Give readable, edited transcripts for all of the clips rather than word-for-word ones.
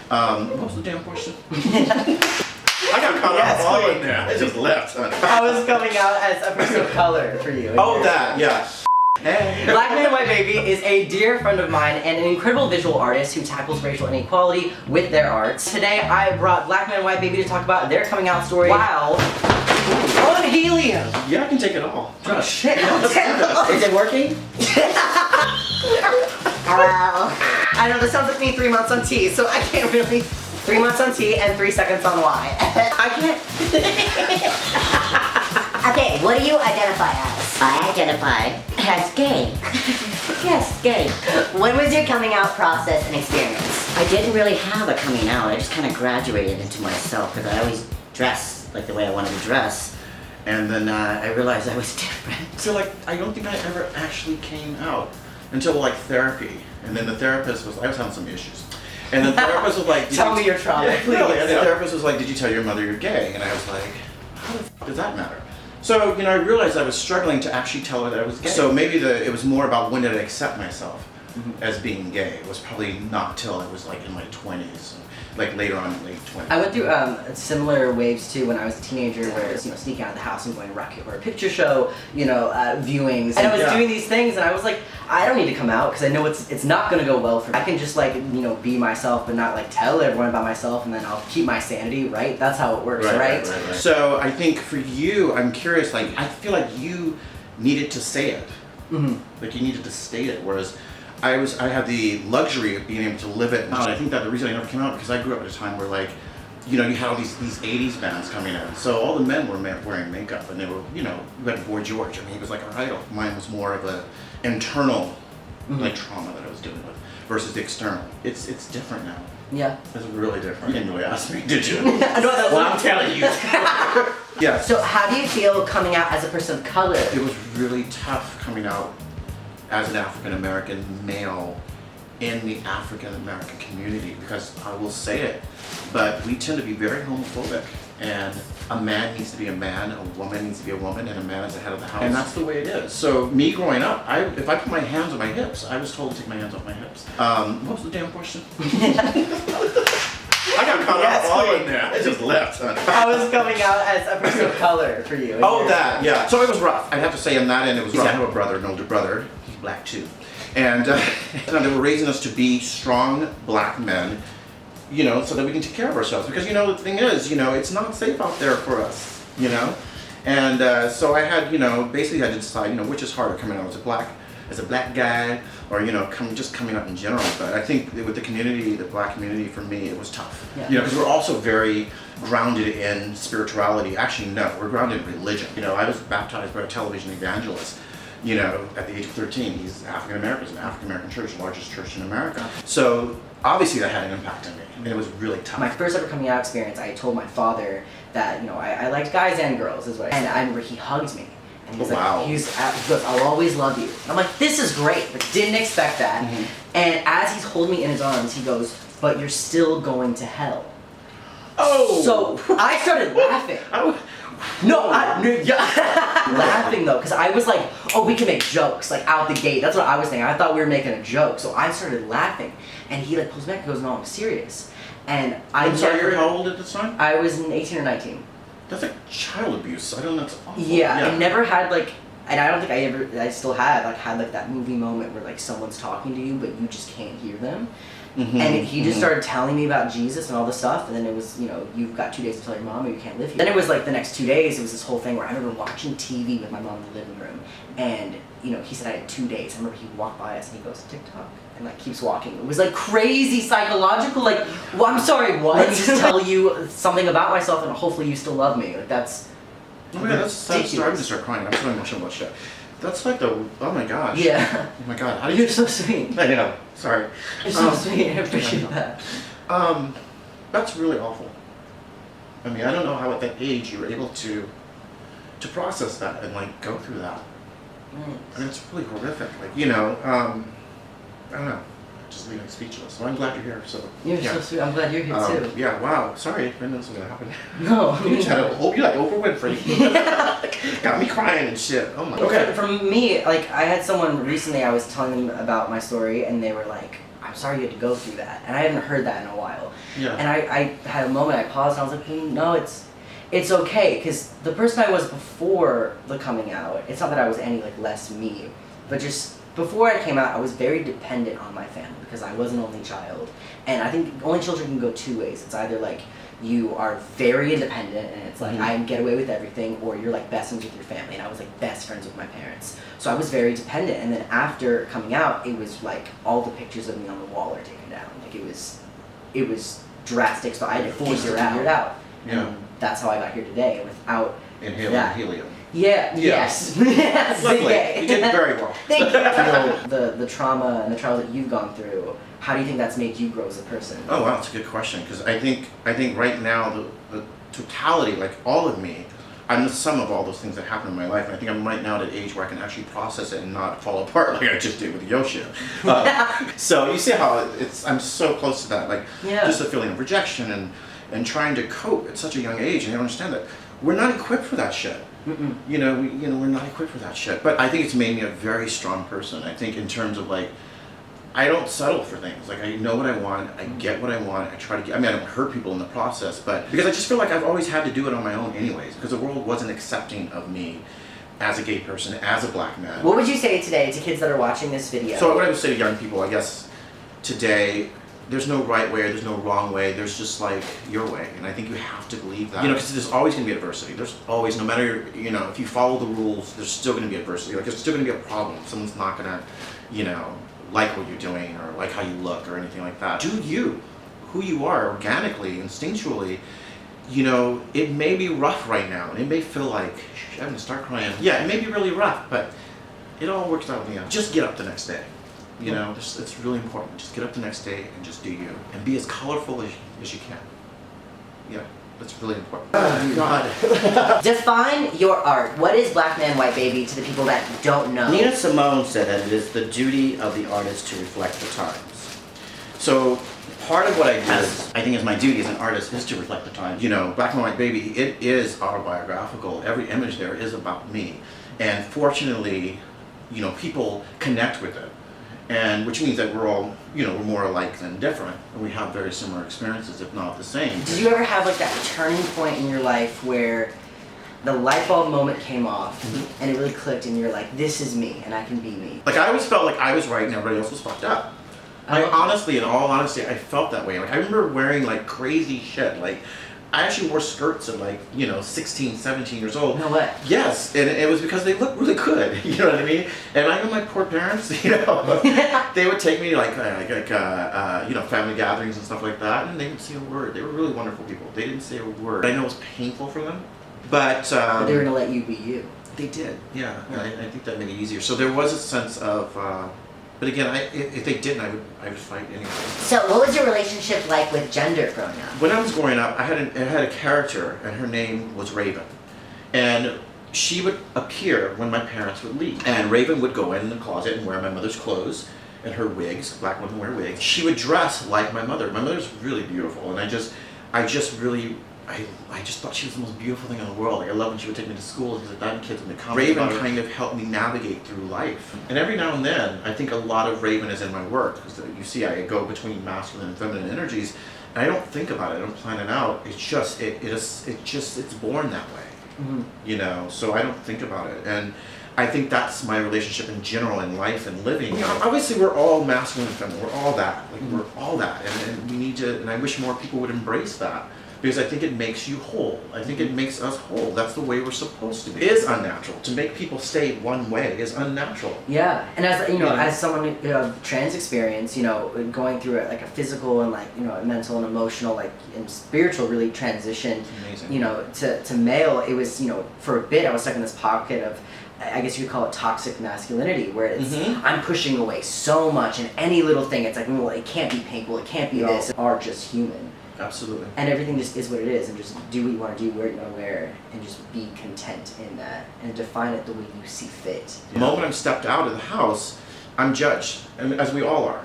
What was the damn question? I got caught up all in there. I just left, honey. I was coming out as a person of color for you. Oh, that, yeah. Hey. Black Man and White Baby is a dear friend of mine and an incredible visual artist who tackles racial inequality with their arts. Today I brought Black Man and White Baby to talk about their coming out story while on helium. Yeah, I can take it all. Oh shit. Is it working? I know this sounds like me 3 months on T, so I can't really. 3 months on T and 3 seconds on Y. I can't. Okay, what do you identify as? I identify as gay. Yes, gay. When was your coming out process and experience? I didn't really have a coming out. I just kind of graduated into myself because I always dressed like the way I wanted to dress. And then I realized I was different. So like, I don't think I ever actually came out until like therapy. And then the therapist I was having some issues. And the therapist was like, tell me your trauma, yeah, please. Really, and the therapist was like, did you tell your mother you're gay? And I was like, how the f does that matter? So, I realized I was struggling to actually tell her that I was gay. So maybe it was more about when did I accept myself as being gay. It was probably not till I was like in my 20s, like later on in late 20s. I went through similar waves too when I was a teenager where I was, sneaking out of the house and going to Rocky Horror Picture Show, viewings. And I was doing these things and I was like, I don't need to come out because I know it's not going to go well for me. I can just be myself but not tell everyone about myself and then I'll keep my sanity, right? That's how it works, right? So I think for you, I'm curious, I feel like you needed to say it. Like you needed to state it, whereas I had the luxury of being able to live it. And I think that the reason I never came out because I grew up at a time where you had all these 80s bands coming in. So all the men were wearing makeup and they were, you had Boy George. I mean, he was like an idol. Mine was more of a internal trauma that I was dealing with versus the external. It's different now. Yeah. It's really different. You didn't really ask me, did you? I know that. Well, I'm telling you. Yeah. So how do you feel coming out as a person of color? It was really tough coming out as an African-American male in the African-American community because I will say it, but we tend to be very homophobic and a man needs to be a man, a woman needs to be a woman, and a man is the head of the house. And that's the way it is. So me growing up, if I put my hands on my hips, I was told to take my hands off my hips. What was the damn question? I got caught up all in there. I just left, honey. I was coming out as a person of color for you. Oh, that, yeah. So it was rough. I'd have to say on that end, it was rough. I have a brother, an older brother. He's black too. And they were raising us to be strong black men, so that we can take care of ourselves. Because, the thing is, it's not safe out there for us, And so I had, basically I had to decide, which is harder, coming out as a black guy, or just coming out in general. But I think with the community, the black community, for me, it was tough. Yeah. Because we're also very grounded in spirituality. Actually, no, we're grounded in religion. I was baptized by a television evangelist. At the age of 13, he's African American. It's an African American church, the largest church in America. So obviously that had an impact on me. I mean, it was really tough. My first ever coming out experience, I told my father that I liked guys and girls, is what. And I remember he hugged me. And he's he goes, I'll always love you. And I'm like, this is great, but didn't expect that. And as he's holding me in his arms, he goes, but you're still going to hell. Oh! So I started laughing. Laughing though, because I was like, oh, we can make jokes, out the gate. That's what I was thinking. I thought we were making a joke. So I started laughing. And he pulls me back and goes, no, I'm serious. And I'm sorry, you're how old at this time? I was 18 or 19. That's like child abuse. I don't know, that's awful. Yeah, I never had and I don't think I still had that movie moment where someone's talking to you but you just can't hear them. And he just started telling me about Jesus and all this stuff, and then it was, you've got 2 days to tell your mom or you can't live here. Then it was the next 2 days, it was this whole thing where I remember watching TV with my mom in the living room, and he said I had 2 days. I remember he walked by us and he goes, TikTok, and keeps walking. It was crazy psychological, well, I'm sorry, what? Let me just tell you something about myself and hopefully you still love me. That's oh my God, I'm going to start crying. I'm so emotional about shit. That's oh my gosh. Yeah. Oh my God. How do You're so sweet. I know. Sorry. You're so sweet. I appreciate that. That's really awful. I mean, I don't know how at that age you were able to process that and go through that. I mean, it's really horrific. I don't know. Just leaving speechless. So I'm glad you're here. So you're so sweet. I'm glad you're here too. Yeah. Wow. Sorry, I didn't know this was gonna happen. No. You like Oprah Winfrey. Got me crying and shit. Oh my. Okay. For me, I had someone recently. I was telling them about my story, and they were like, I'm sorry you had to go through that. And I haven't heard that in a while. Yeah. And I had a moment, I paused, and I was like, no, it's okay, because the person I was before the coming out, it's not that I was any like less me, but just before I came out, I was very dependent on my family because I was an only child. And I think only children can go two ways. It's either like you are very independent and it's like I get away with everything, or you're like best friends with your family. And I was like best friends with my parents. So I was very dependent. And then after coming out, it was like all the pictures of me on the wall are taken down. Like it was drastic. So I had to figure it out. Yeah. And that's how I got here today without Inhaling that. helium. Yeah. Yes. Yes. Luckily, Okay. you did very well. Thank you. You know, the trauma and the trials that you've gone through, how do you think that's made you grow as a person? Oh wow, that's a good question, because I think right now the totality, like all of me, I'm the sum of all those things that happen in my life, and I think I'm right now at an age where I can actually process it and not fall apart like I just did with Yoshi. So you see how I'm so close to that, like just the feeling of rejection and trying to cope at such a young age, and I understand that we're not equipped for that shit. You know, we're not equipped for that shit. But I think it's made me a very strong person. I think in terms of like, I don't settle for things. Like I know what I want, I get what I want, I try to get, I don't hurt people in the process, but because I just feel like I've always had to do it on my own anyways, because the world wasn't accepting of me as a gay person, as a black man. What would you say today to kids that are watching this video? So what I would say to young people, I guess, today, there's no right way or there's no wrong way, there's just like your way, and I think you have to believe that. You know, because there's always going to be adversity. There's always, no matter, you know, if you follow the rules, there's still going to be adversity. Like there's still going to be a problem. Someone's not going to, you know, like what you're doing or like how you look or anything like that. Do you, who you are organically, instinctually. You know, it may be rough right now, and it may feel like, I'm gonna start crying. Yeah, it may be really rough, but it all works out in the end. Just get up the next day. You know, it's really important. Just get up the next day and just do you. And be as colorful as you can. Yeah, that's really important. Oh, God. Define your art. What is Black Man, White Baby to the people that don't know? Nina Simone said that it is the duty of the artist to reflect the times. So part of what I do, I think, is my duty as an artist is to reflect the times. You know, Black and White Baby, it is autobiographical. Every image there is about me. And fortunately, you know, people connect with it. And which means that we're all, you know, we're more alike than different. And we have very similar experiences, if not the same. Did you ever have like that turning point in your life where the light bulb moment came off and it really clicked and you're like, this is me and I can be me? Like I always felt like I was right and everybody else was fucked up. I honestly, in all honesty, I felt that way. Like I remember wearing like crazy shit. Like I actually wore skirts at like, you know, 16, 17 years old. No way. Yes, and it was because they looked really good. You know what I mean? And I know my poor parents, you know, they would take me to like you know, family gatherings and stuff like that, and they would say a word. They were really wonderful people. They didn't say a word. I know it was painful for them, but they were gonna let you be you. They did, yeah. I think that made it easier. So there was a sense of, but again, if they didn't, I would fight anyway. So what was your relationship like with gender growing up? When I was growing up, I had a character, and her name was Raven, and she would appear when my parents would leave. And Raven would go in the closet and wear my mother's clothes and her wigs. Black women wear wigs. She would dress like my mother. My mother's really beautiful, and I just thought she was the most beautiful thing in the world. Like I love when she would take me to school because that kids would come. Raven kind of helped me navigate through life. And every now and then, I think a lot of Raven is in my work, because you see I go between masculine and feminine energies, and I don't think about it. I don't plan it out. It's just it's born that way. You know, so I don't think about it. And I think that's my relationship in general in life and living. You know, obviously we're all masculine and feminine. We're all that. Like we're all that, and we need to. And I wish more people would embrace that. Because I think it makes you whole. I think it makes us whole. That's the way we're supposed to be. It is unnatural. To make people stay one way is unnatural. Yeah, and as you know, as someone of trans experience, you know, going through like a physical and like, you know, mental and emotional, like, and spiritual really transition. Amazing. You know, to male, it was, you know, for a bit I was stuck in this pocket of, I guess you could call it toxic masculinity, where it's I'm pushing away so much, and any little thing it's like, well, it can't be pink, well, it can't be this. Are just human. Absolutely. And everything just is what it is, and just do what you want to do, wear what you want to wear, and just be content in that, and define it the way you see fit. The moment I'm stepped out of the house, I'm judged, and as we all are.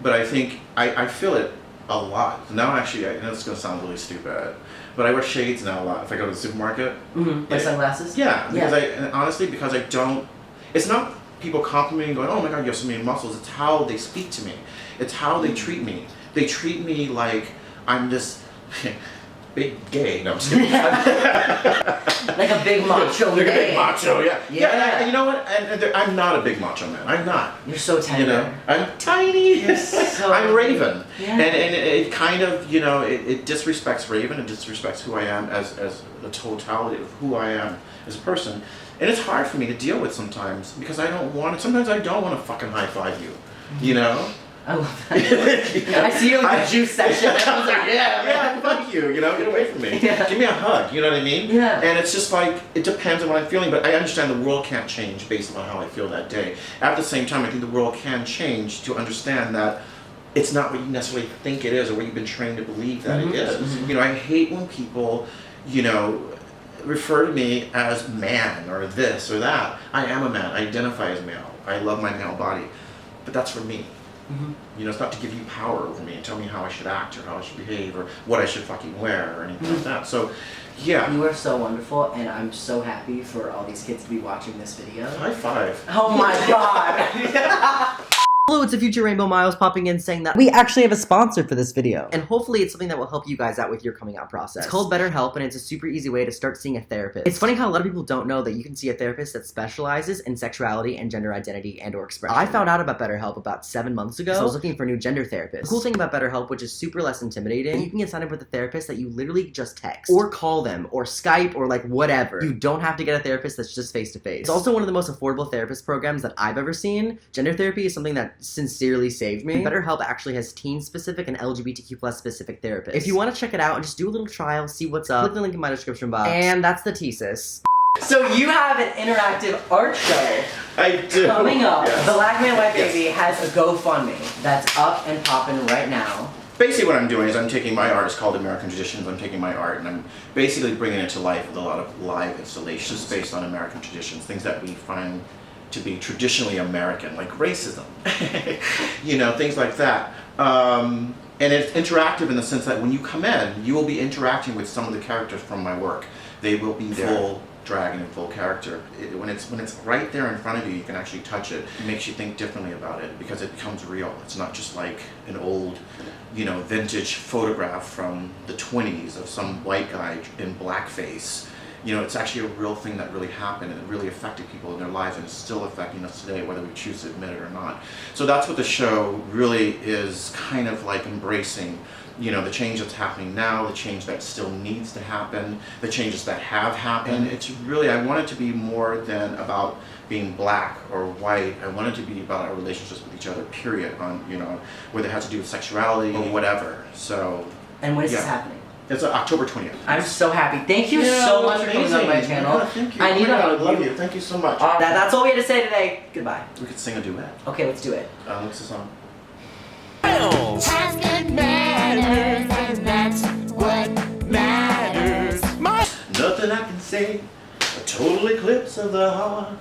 But I think I feel it a lot. Now actually, I know it's going to sound really stupid, but I wear shades now a lot. If I go to the supermarket. Like sunglasses? Yeah, because honestly, because I don't, it's not people compliment me going, oh my God, you have so many muscles. It's how they speak to me. It's how they treat me. They treat me like I'm this big gay. No, I'm just kidding. Like a big macho Like a gay. big macho, yeah. Yeah. And you know what? And I'm not a big macho man. I'm not. You're so tender. You know, I'm tiny. You're so I'm Raven. Yeah. And it kind of, you know, it disrespects Raven. It disrespects who I am as the totality of who I am as a person. And it's hard for me to deal with sometimes because I don't want to. Sometimes I don't want to fucking high five you. You know? I love that. You know? I see you in the juice section. I was like, Yeah, fuck you, you know, get away from me. Yeah. Give me a hug, you know what I mean? Yeah. And it's just like, it depends on what I'm feeling, but I understand the world can't change based on how I feel that day. At the same time, I think the world can change to understand that it's not what you necessarily think it is or what you've been trained to believe that it is. You know, I hate when people, you know, refer to me as man or this or that. I am a man, I identify as male. I love my male body, but that's for me. You know, it's not to give you power over me and tell me how I should act or how I should behave or what I should fucking wear or anything like that. So, yeah. You are so wonderful, and I'm so happy for all these kids to be watching this video. High five. Oh my God. Hello, it's a future Rainbow Miles popping in saying that we actually have a sponsor for this video. And hopefully it's something that will help you guys out with your coming out process. It's called BetterHelp, and it's a super easy way to start seeing a therapist. It's funny how a lot of people don't know that you can see a therapist that specializes in sexuality and gender identity and or expression. I found out about BetterHelp about 7 months ago, so I was looking for a new gender therapist. The cool thing about BetterHelp, which is super less intimidating, you can get signed up with a therapist that you literally just text, or call them, or Skype, or like whatever. You don't have to get a therapist that's just face-to-face. It's also one of the most affordable therapist programs that I've ever seen. Gender therapy is something that sincerely saved me. BetterHelp actually has teen-specific and LGBTQ+ specific therapists. If you want to check it out and just do a little trial, see what's up, click the link in my description box. And that's the thesis. So you have an interactive art show I do. coming up. Yes. The Black Man White Yes. Baby has a GoFundMe that's up and popping right now. Basically what I'm doing is I'm taking my art, it's called American Traditions, I'm taking my art and I'm basically bringing it to life with a lot of live installations based on American traditions, things that we find to be traditionally American, like racism, you know, things like that. And it's interactive in the sense that when you come in, you will be interacting with some of the characters from my work. They will be full drag and in full character. When it's right there in front of you, you can actually touch it. It makes you think differently about it because it becomes real. It's not just like an old, you know, vintage photograph from the 20s of some white guy in blackface. You know, it's actually a real thing that really happened and it really affected people in their lives and it's still affecting us today, whether we choose to admit it or not. So that's what the show really is kind of like embracing, you know, the change that's happening now, the change that still needs to happen, the changes that have happened. It's really, I want it to be more than about being black or white. I want it to be about our relationships with each other, period, on, you know, whether it has to do with sexuality or whatever. So. And when is this happening? It's October 20th. I'm so happy. Thank you so much for coming on my channel. Yeah, thank you. I need to I hug love you. you. Thank you so much. That's all we had to say today. Goodbye. We could sing a duet. Okay, let's do it. What's the song? Has good manners, and that's what matters. Nothing I can say, a total eclipse of the heart.